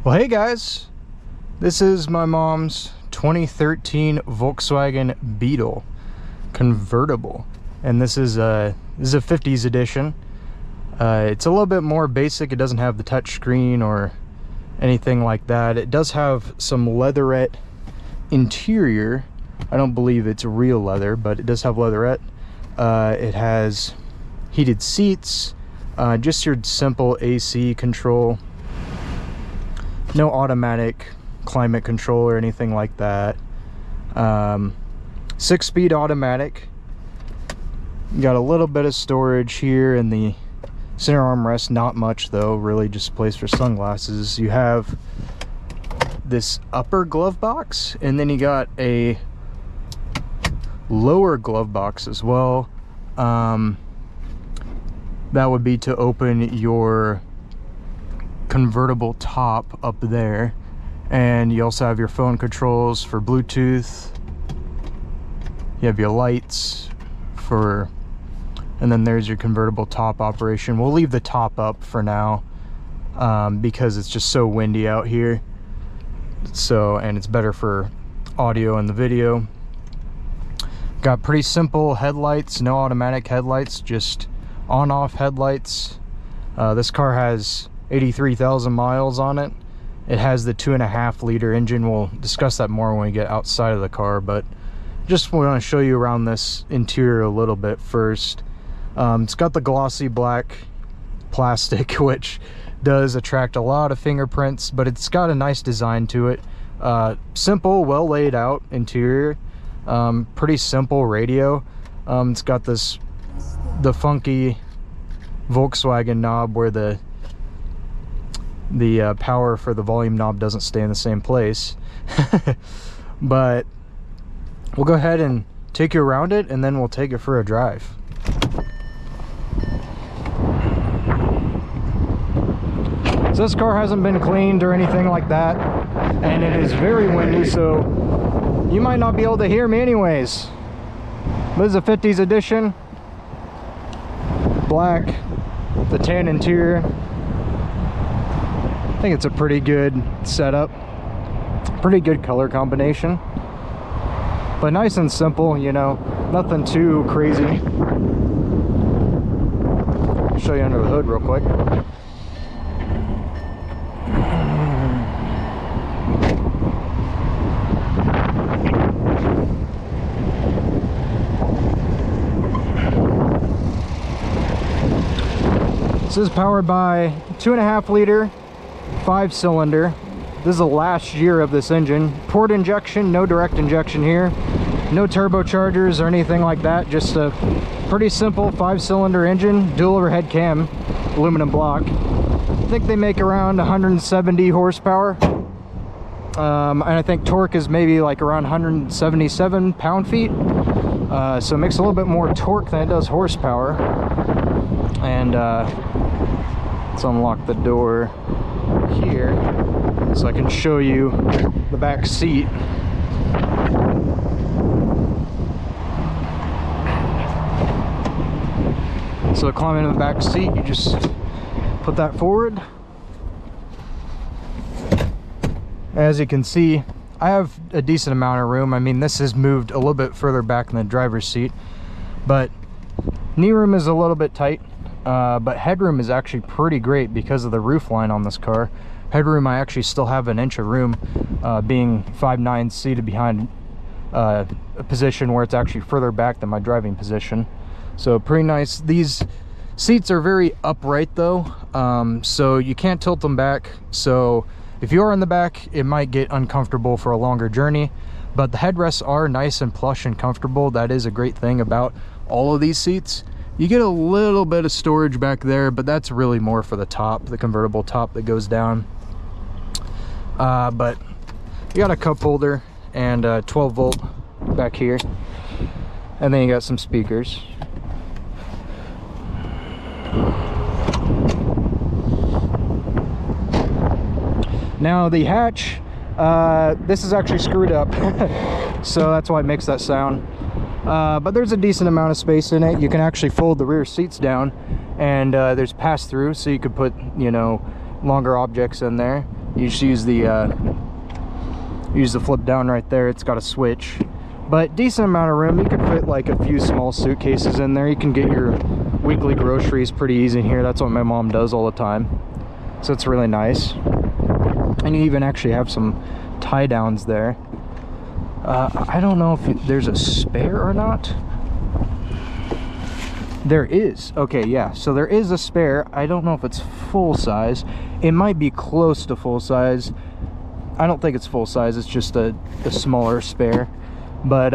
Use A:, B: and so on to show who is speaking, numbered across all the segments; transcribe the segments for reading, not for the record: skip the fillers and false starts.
A: Well, hey guys, this is my mom's 2013 Volkswagen Beetle convertible, and this is a 50s edition. It's a little bit more basic. It doesn't have the touch screen or anything like that. It does have some leatherette interior. I don't believe it's real leather, but it does have leatherette. It has heated seats, just your simple AC control. No automatic climate control or anything like that. 6-speed automatic. Got a little bit of storage here in the center armrest, not much though, really just place for sunglasses. You have this upper glove box, and then you got a lower glove box as well. That would be to open your convertible top up there, and you also have your phone controls for Bluetooth. You have your lights for, and then there's your convertible top operation. We'll leave the top up for now because it's just so windy out here, so, and it's better for audio and the video. Got pretty simple headlights, no automatic headlights, just on-off headlights. This car has 83,000 miles on it. It has the 2.5 liter engine. We'll discuss that more when we get outside of the car, but just want to show you around this interior a little bit first. It's got the glossy black plastic, which does attract a lot of fingerprints, but it's got a nice design to it. Simple, well laid out interior. Pretty simple radio. It's got the funky Volkswagen knob where the power for the volume knob doesn't stay in the same place. But we'll go ahead and take you around it, and then we'll take it for a drive. So this car hasn't been cleaned or anything like that, and it is very windy, so you might not be able to hear me anyways. This is a 50s edition, black, the tan interior. I think it's a pretty good setup, pretty good color combination, but nice and simple, you know, nothing too crazy. I'll show you under the hood real quick. This is powered by 2.5 liter 5-cylinder. This is the last year of this engine. Port injection, no direct injection here. No turbochargers or anything like that. Just a pretty simple 5-cylinder engine, dual overhead cam, aluminum block. I think they make around 170 horsepower. And I think torque is maybe like around 177 pound-feet. So it makes a little bit more torque than it does horsepower. And let's unlock the door here so I can show you the back seat. So to climb into the back seat, you just put that forward. As you can see, I have a decent amount of room. I mean, this is moved a little bit further back in the driver's seat, but knee room is a little bit tight. But headroom is actually pretty great because of the roof line on this car. Headroom, I actually still have an inch of room, being 5'9", seated behind a position where it's actually further back than my driving position. So pretty nice. These seats are very upright though, so you can't tilt them back. So if you are in the back, it might get uncomfortable for a longer journey, but the headrests are nice and plush and comfortable. That is a great thing about all of these seats. You get a little bit of storage back there, but that's really more for the top, the convertible top that goes down. But you got a cup holder and 12 volt back here, and then you got some speakers. Now the hatch, this is actually screwed up, so that's why it makes that sound. But there's a decent amount of space in it. You can actually fold the rear seats down, and there's pass-through, so you could put, you know, longer objects in there. You just use the flip down right there. It's got a switch, but decent amount of room. You could fit like a few small suitcases in there. You can get your weekly groceries pretty easy in here. That's what my mom does all the time, so it's really nice. And you even actually have some tie downs there. I don't know if there's a spare or not. There is. Okay, yeah, so there is a spare. I don't know if it's full size. It might be close to full size. I don't think it's full size. It's just a smaller spare. But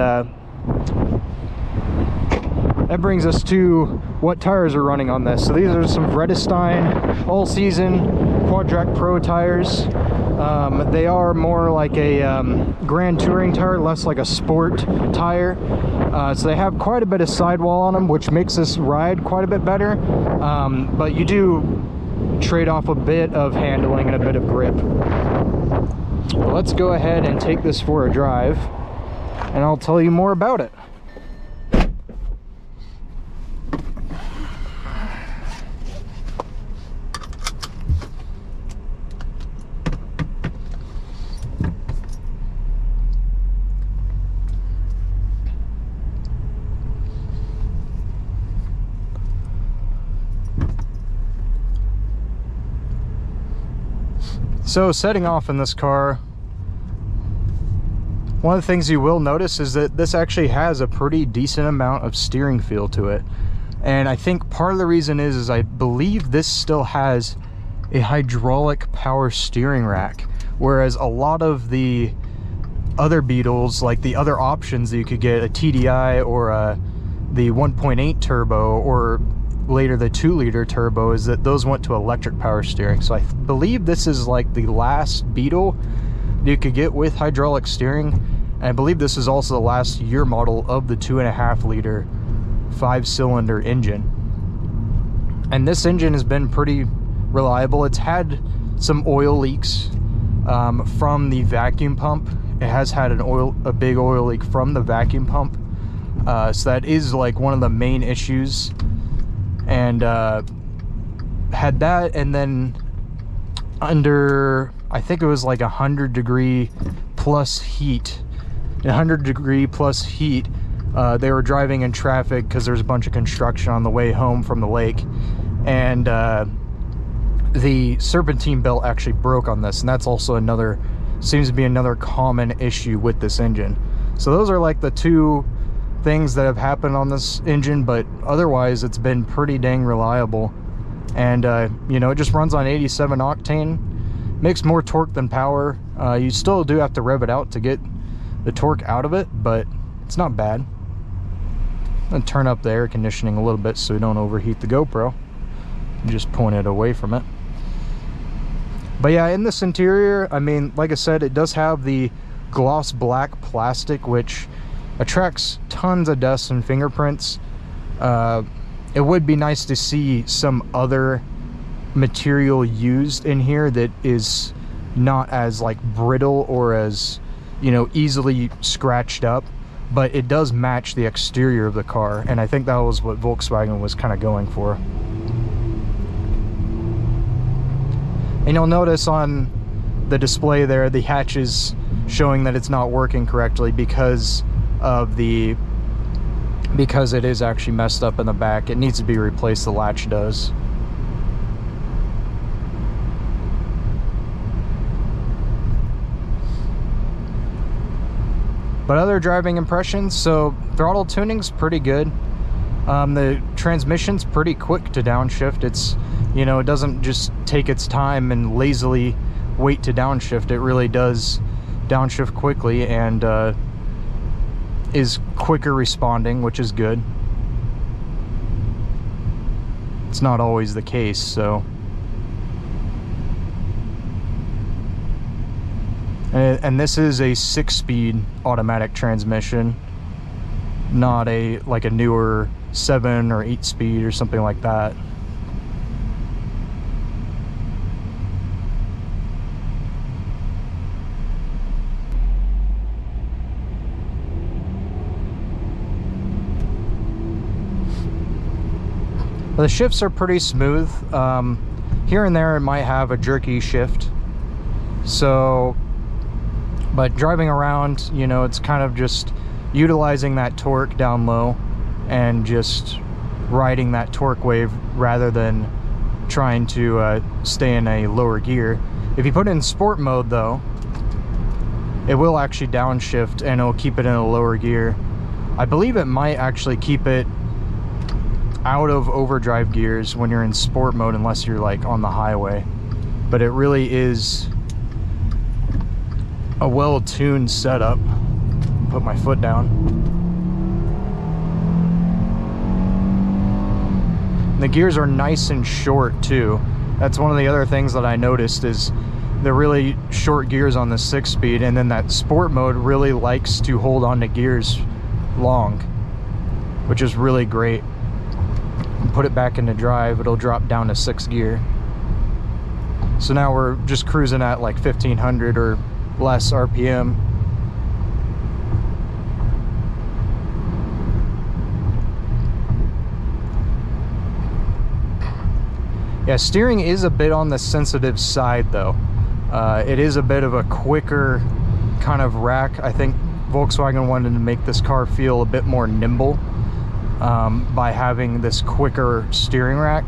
A: that brings us to what tires are running on this. So these are some Vredestein all-season Quatrac Pro tires. They are more like a Grand Touring tire, less like a sport tire. So they have quite a bit of sidewall on them, which makes this ride quite a bit better. But you do trade off a bit of handling and a bit of grip. Well, let's go ahead and take this for a drive, and I'll tell you more about it. So setting off in this car, one of the things you will notice is that this actually has a pretty decent amount of steering feel to it. And I think part of the reason is I believe this still has a hydraulic power steering rack, whereas a lot of the other Beetles, like the other options that you could get, a TDI or the 1.8 turbo, or later the 2-liter turbo, is that those went to electric power steering. So I believe this is like the last Beetle you could get with hydraulic steering, and I believe this is also the last year model of the 2.5-liter 5-cylinder engine. And this engine has been pretty reliable. It's had some oil leaks from the vacuum pump. It has had a big oil leak from the vacuum pump, so that is like one of the main issues. And had that, and then under, I think it was like 100-degree plus heat. 100-degree plus heat. They were driving in traffic because there's a bunch of construction on the way home from the lake, and the serpentine belt actually broke on this, and that's also seems to be another common issue with this engine. So those are like the two things that have happened on this engine, but otherwise it's been pretty dang reliable. And you know, it just runs on 87 octane, makes more torque than power. You still do have to rev it out to get the torque out of it, but it's not bad. I'm gonna turn up the air conditioning a little bit so we don't overheat the GoPro. Just point it away from it. But yeah, in this interior, I mean, like I said, it does have the gloss black plastic, which attracts tons of dust and fingerprints. It would be nice to see some other material used in here that is not as like brittle or as, you know, easily scratched up, but it does match the exterior of the car, and I think that was what Volkswagen was kind of going for. And you'll notice on the display there, the hatch is showing that it's not working correctly because it is actually messed up in the back. It needs to be replaced, the latch does. But other driving impressions, so throttle tuning's pretty good. The transmission's pretty quick to downshift. It's, you know, it doesn't just take its time and lazily wait to downshift. It really does downshift quickly, and is quicker responding, which is good. It's not always the case, so. And this is a 6-speed automatic transmission, not like a newer 7 or 8-speed or something like that. The shifts are pretty smooth. Here and there it might have a jerky shift, So, but driving around, you know, it's kind of just utilizing that torque down low and just riding that torque wave rather than trying to stay in a lower gear. If you put it in sport mode though, it will actually downshift and it'll keep it in a lower gear. I believe it might actually keep it out of overdrive gears when you're in sport mode, unless you're like on the highway. But it really is a well-tuned setup. Put my foot down. The gears are nice and short too. That's one of the other things that I noticed, is the really short gears on the 6-speed, and then that sport mode really likes to hold on to gears long, which is really great. Put it back into drive, it'll drop down to 6th gear. So now we're just cruising at like 1500 or less RPM. Yeah, steering is a bit on the sensitive side though. It is a bit of a quicker kind of rack. I think Volkswagen wanted to make this car feel a bit more nimble by having this quicker steering rack.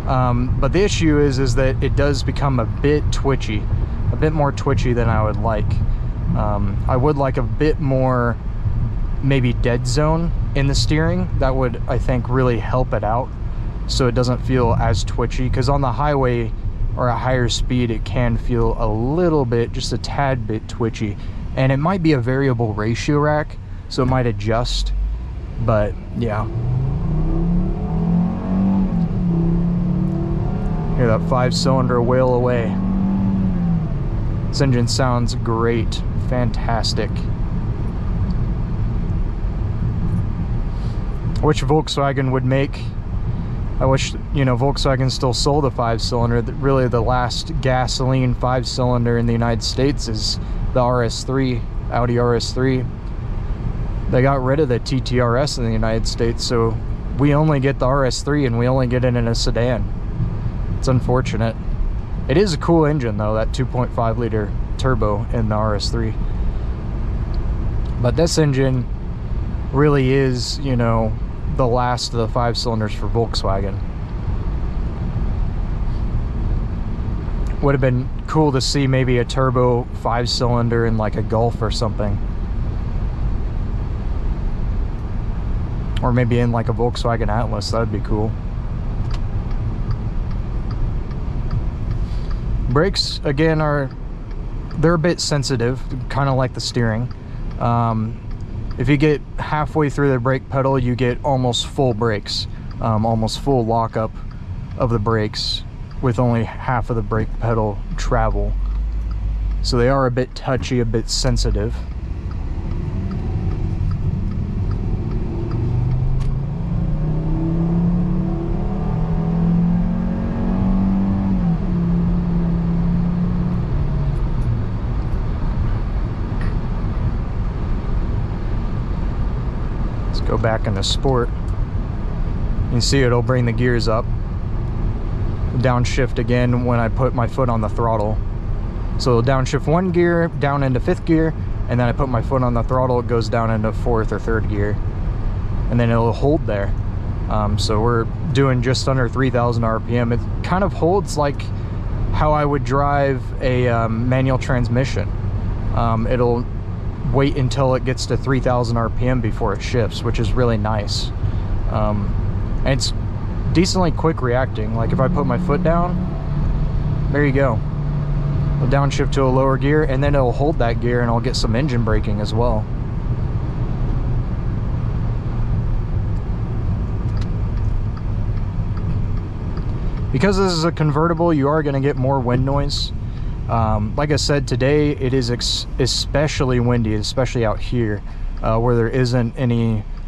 A: But the issue is that it does become a bit twitchy, a bit more twitchy than I would like. I would like a bit more maybe dead zone in the steering. That would, I think, really help it out so it doesn't feel as twitchy, because on the highway or a higher speed it can feel a little bit, just a tad bit twitchy. And it might be a variable ratio rack, so it might adjust, but yeah. Hear that 5-cylinder wail away. This engine sounds great, fantastic. I wish Volkswagen would make, I wish, you know, Volkswagen still sold a 5-cylinder. Really the last gasoline 5-cylinder in the United States is the RS3, Audi RS3. They got rid of the TTRS in the United States, so we only get the RS3 and we only get it in a sedan. It's unfortunate. It is a cool engine though, that 2.5 liter turbo in the RS3. But this engine really is, you know, the last of the 5-cylinders for Volkswagen. Would have been cool to see maybe a turbo 5-cylinder in like a Golf or something. Or maybe in like a Volkswagen Atlas, that would be cool. Brakes, again, they're a bit sensitive, kind of like the steering. If you get halfway through the brake pedal, you get almost full brakes, almost full lockup of the brakes with only half of the brake pedal travel. So they are a bit touchy, a bit sensitive. Go back into sport. You can see it'll bring the gears up. Downshift again when I put my foot on the throttle. So it'll downshift 1 gear down into 5th gear, and then I put my foot on the throttle, it goes down into 4th or 3rd gear, and then it'll hold there. So we're doing just under 3,000 RPM. It kind of holds like how I would drive a manual transmission. It'll wait until it gets to 3,000 RPM before it shifts, which is really nice. And it's decently quick reacting. Like if I put my foot down, there you go. I'll downshift to a lower gear, and then it'll hold that gear and I'll get some engine braking as well. Because this is a convertible, you are going to get more wind noise. Like I said, today it is especially windy, especially out here, where there isn't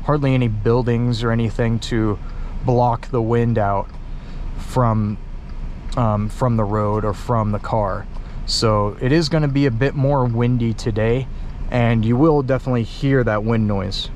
A: hardly any buildings or anything to block the wind out from the road or from the car. So it is going to be a bit more windy today, and you will definitely hear that wind noise.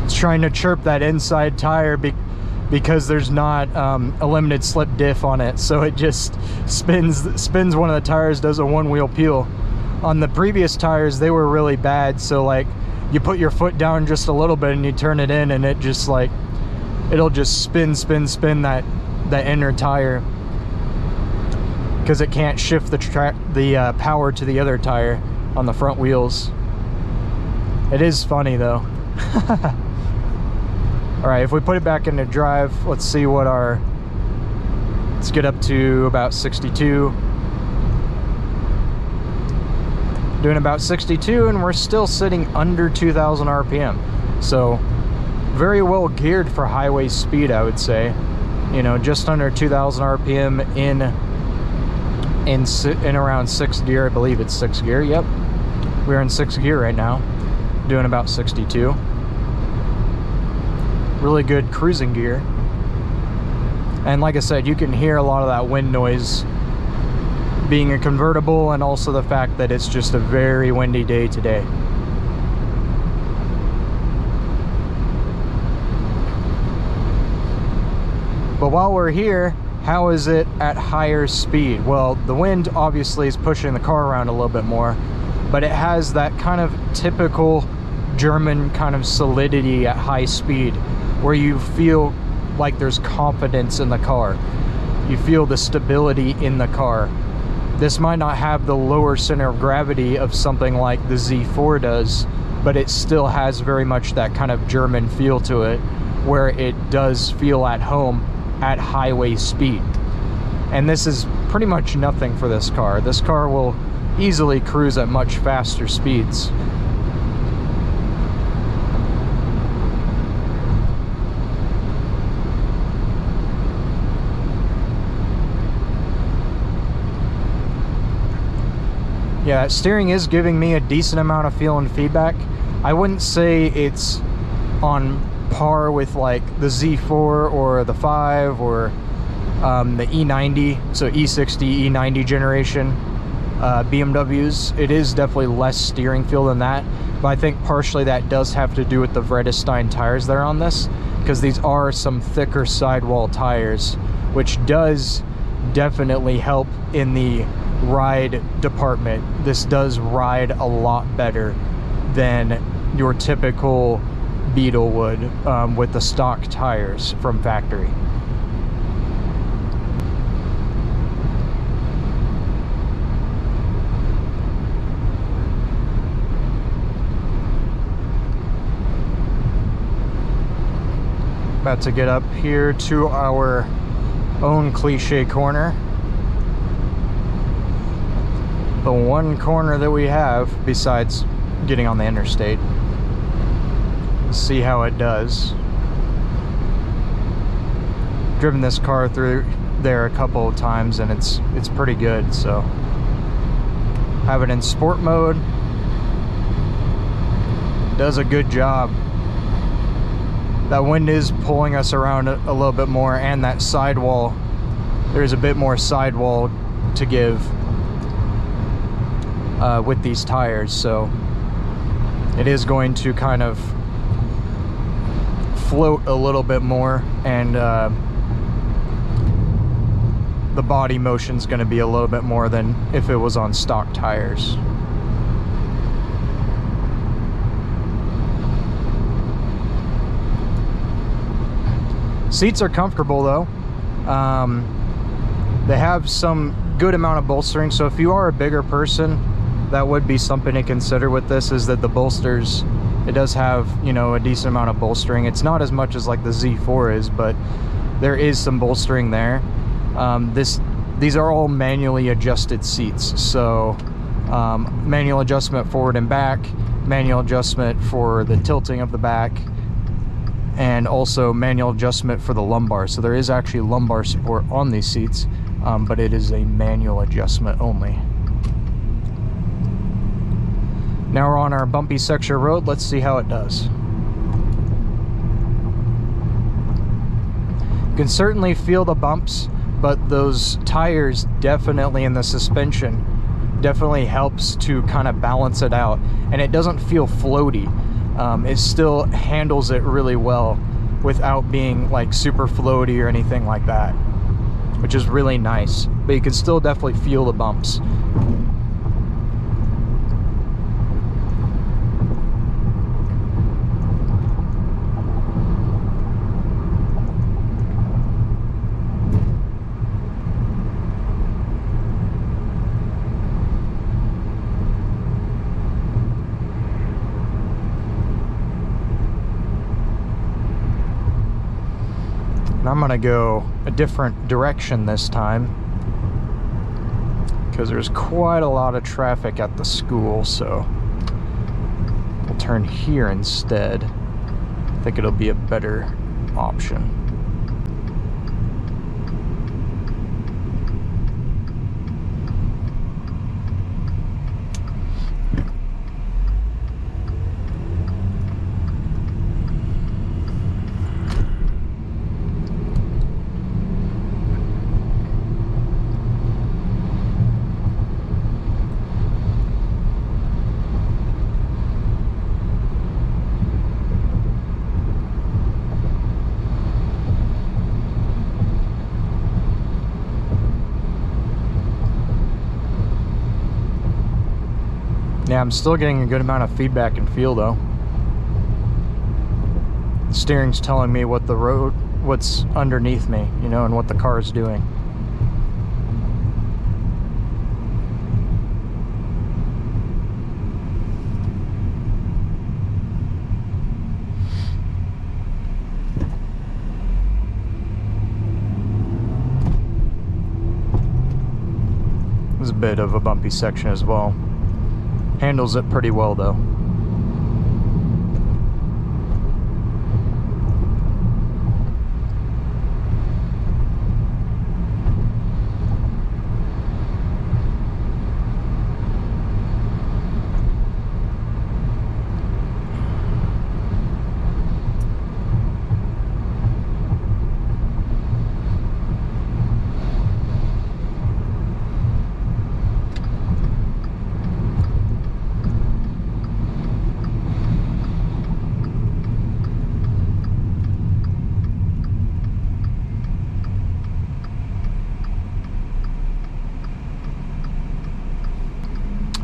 A: It's trying to chirp that inside tire because there's not a limited slip diff on it, so it just spins one of the tires, does a one-wheel peel. On the previous tires, they were really bad, so like you put your foot down just a little bit and you turn it in, and it just like it'll just spin that inner tire because it can't shift the power to the other tire on the front wheels. It is funny though. All right, if we put it back into drive, let's see what let's get up to about 62. Doing about 62, and we're still sitting under 2,000 RPM. So very well geared for highway speed, I would say. You know, just under 2,000 RPM in around 6th gear. I believe it's 6th gear. Yep, we're in 6th gear right now, doing about 62. Really good cruising gear. And like I said, you can hear a lot of that wind noise being a convertible, and also the fact that it's just a very windy day today. But while we're here, how is it at higher speed? Well, the wind obviously is pushing the car around a little bit more, but it has that kind of typical German kind of solidity at high speed, where you feel like there's confidence in the car. You feel the stability in the car. This might not have the lower center of gravity of something like the Z4 does, but it still has very much that kind of German feel to it, where it does feel at home at highway speed. And this is pretty much nothing for this car. This car will easily cruise at much faster speeds. Yeah, steering is giving me a decent amount of feel and feedback. I wouldn't say it's on par with like the Z4 or the 5 or the E90, so E60, E90 generation BMWs. It is definitely less steering feel than that, but I think partially that does have to do with the Vredestein tires that are on this, because these are some thicker sidewall tires, which does definitely help in the ride department. This does ride a lot better than your typical Beetle would with the stock tires from factory. About to get up here to our own cliche corner. The one corner that we have besides getting on the interstate. Let's see how it does. Driven this car through there a couple of times, and it's pretty good. So have it in sport mode. Does a good job. That wind is pulling us around a little bit more, and that sidewall, there's a bit more sidewall to give with these tires, so it is going to kind of float a little bit more, and the body motion is going to be a little bit more than if it was on stock tires. Seats are comfortable though. They have some good amount of bolstering, so if you are a bigger person, that would be something to consider with this, is that the bolsters, it does have, you know, a decent amount of bolstering. It's not as much as like the Z4 is, but there is some bolstering there. These are all manually adjusted seats, so manual adjustment forward and back, manual adjustment for the tilting of the back, and also manual adjustment for the lumbar. So there is actually lumbar support on these seats, but it is a manual adjustment only. Now we're on our bumpy section road. Let's see how it does. You can certainly feel the bumps, but those tires definitely, in the suspension, definitely helps to kind of balance it out, and it doesn't feel floaty. It still handles it really well without being like super floaty or anything like that, which is really nice. But you can still definitely feel the bumps. And I'm gonna go a different direction this time because there's quite a lot of traffic at the school, so we'll turn here instead. I think it'll be a better option. Yeah, I'm still getting a good amount of feedback and feel though. The steering's telling me what the road, what's underneath me, you know, and what the car is doing. There's a bit of a bumpy section as well. Handles it pretty well though.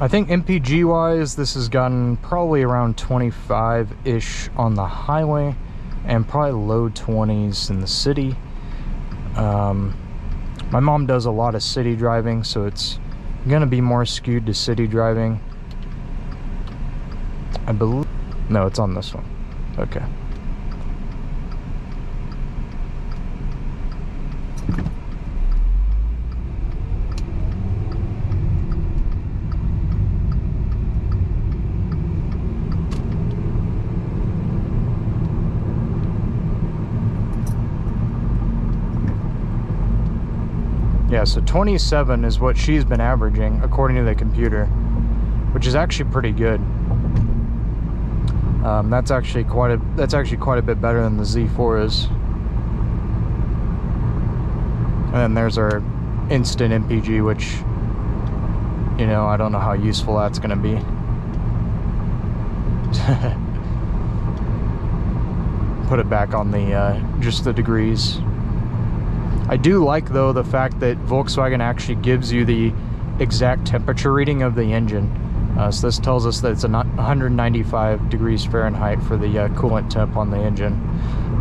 A: I think MPG wise, this has gotten probably around 25-ish on the highway and probably low 20s in the city. My mom does a lot of city driving, so it's gonna be more skewed to city driving. I believe, no, it's on this one. Okay. Yeah, so 27 is what she's been averaging according to the computer, which is actually pretty good. That's actually quite a bit better than the Z4 is. And then there's our instant MPG, which, you know, I don't know how useful that's going to be. Put it back on the just the degrees. I do like though the fact that Volkswagen actually gives you the exact temperature reading of the engine. So this tells us that it's 195 degrees Fahrenheit for the coolant temp on the engine.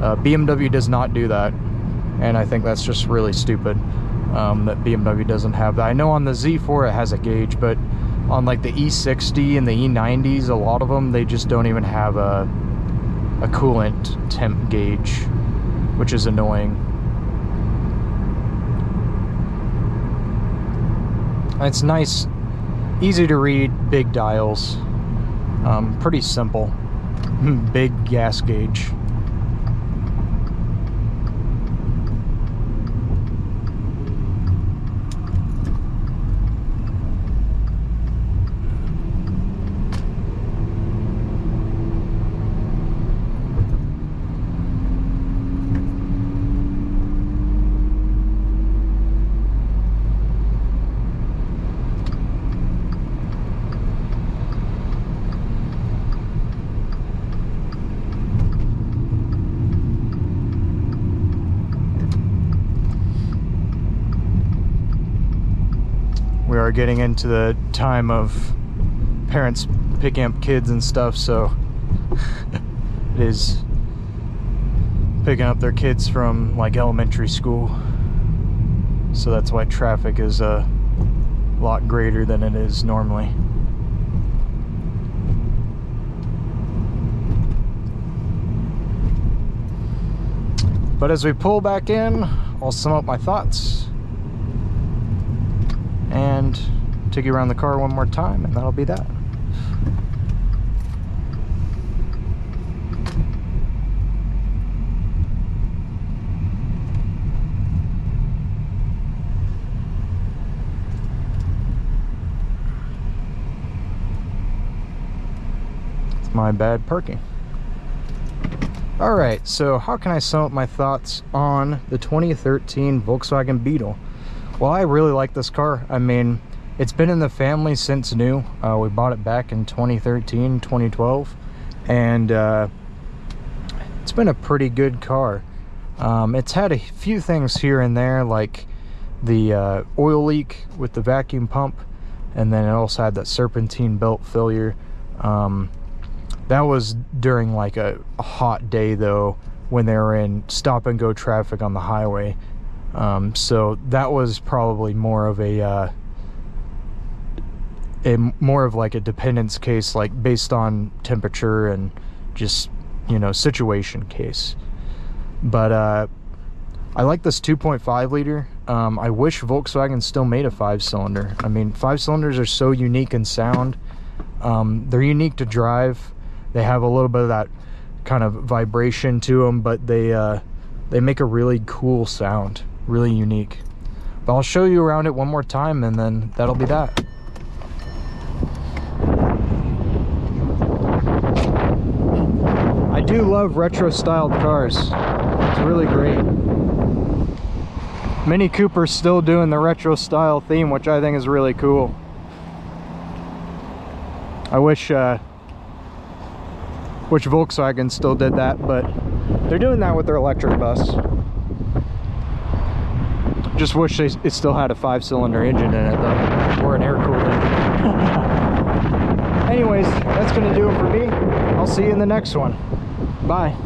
A: BMW does not do that, and I think that's just really stupid that BMW doesn't have that. I know on the Z4 it has a gauge, but on like the E60 and the E90s, a lot of them, they just don't even have a coolant temp gauge, which is annoying. It's nice, easy to read, big dials, pretty simple, big gas gauge. we are getting into the time of parents picking up kids and stuff, so it is picking up their kids from like elementary school, so that's why traffic is a lot greater than it is normally. But as we pull back in, I'll sum up my thoughts and take you around the car one more time, and that'll be that. It's my bad parking. Alright, so how can I sum up my thoughts on the 2013 Volkswagen Beetle? Well, I really like this car. I mean, it's been in the family since new. We bought it back in 2013, 2012, and it's been a pretty good car. It's had a few things here and there, like the oil leak with the vacuum pump, and then it also had that serpentine belt failure. That was during like a hot day though, when they were in stop and go traffic on the highway. So that was probably more of a more of like a dependence case, like based on temperature and just, you know, situation case. But I like this 2.5 liter. I wish Volkswagen still made a 5-cylinder. I mean, 5-cylinders are so unique in sound. They're unique to drive. They have a little bit of that kind of vibration to them, but they make a really cool sound, really unique. But I'll show you around it one more time, and then that'll be that. I do love retro styled cars. It's really great. Mini Cooper's still doing the retro style theme, which I think is really cool. I wish Volkswagen still did that, but they're doing that with their electric bus. Just wish it still had a 5-cylinder engine in it though, or an air-cooled engine. Anyways, that's gonna do it for me. I'll see you in the next one. Bye.